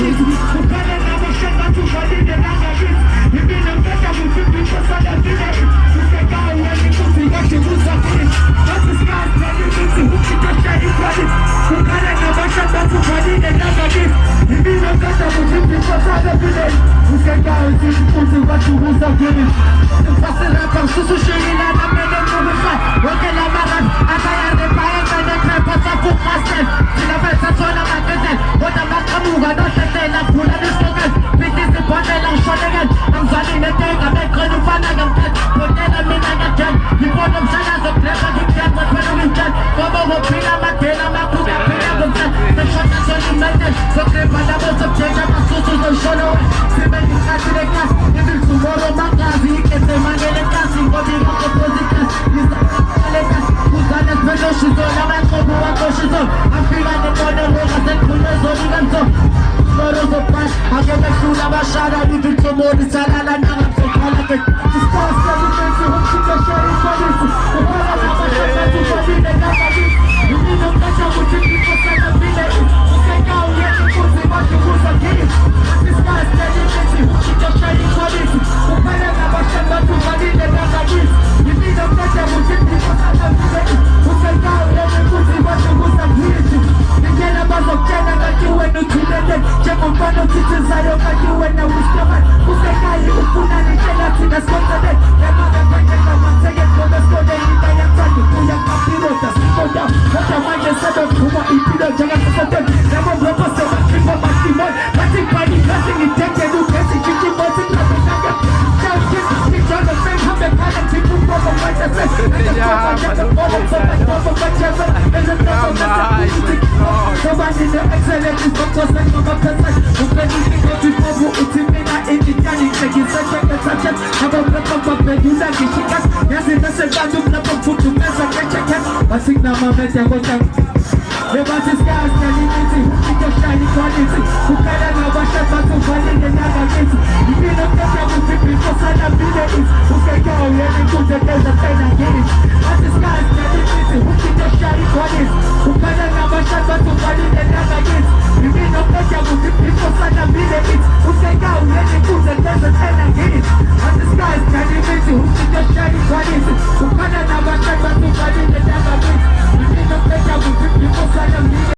quality. Ukale na mashamba tuvalinde nanga vitu. Mimi napenda muziki kwa sana vile. Usekao wani kuti wati uzakiri. Wati skars na muziki ukitosha equality. Ukale na mashamba tuvalinde nanga vitu. Mimi napenda muziki kwa sana vile. Usekao kuti wati uzakiri. Fasila kwa susu shirila na mene mubisha. Wakela maran atayane pae mene krepa safu kasten. Sinapesa sola magazine. Wata makamuga no shete na kula ni slogan. Piti si ponde lang shonegan. Ang zali na tenga mekro ni fanagam ket. Ponde na minagan. Hipodom sana sa krepa hikyan. Matwena winchan. Komo wapina matena makuga pina gumsan. Sa shota soni menden. Sa krepa na mo sa tega masusu no shono. Simeni katire kas. Ibil sumoro makazi. Ikete mangele kasi. Kobi mako pozikas. Nisa kakale kas. Kuzanes velo shizo. Naman kobu wako shizo. Afila ni kone roga sen kune zoni ganzo. Moro zo pas. Ageme shula bashara. Ibil sumori salala nangam se kalake. Discuss everything. Hukshika shari kwadisi. Ukala na bashara tufadile nakadi. Yumi no kacha mutiki kosana vile. Ukeka uyeni kuzi waki kuza kiri. Discuss everything. Hukshika shari kwadisi. Ukala na bashara tufadile nakadi. Yumi no kacha mutiki kosana vile. Ukeka uyeni kuzi waki kuza kiri. Nikela bazo kena kajiwe nutunende. Chemo mfano titi zayo kajiwe na wistoman. Ukeka yi ukuna ni kela tina skotade. Yamada kwenye kama tege kome skode. Nitaya tani kuya kapiro ta sikoda. Wata manje sebe kuma ipido jaga kasote. Nemo blopo seba kifo masimon. Mati pani kasi nitenge nukesi chichi moti kabinaga. Chaukin nichono sen hame kala tipu popo manje sen. Eza popo jete popo popo manje sen. Eza popo manje sen. Somebody the excellent is not just like mama person. Ukeni niko tipobu utimina indijani. Cheki seche mesache. Haba blepo pope yuza kishikas. Yasi nese gadu blepo futu mesa kecheket. Basik na mamet ya gosan. Nebati scars na limiti. Iko shiny quality. Ukala na washa batu vali ne naga kiti. Ibino kete muzipi kosa na bile is.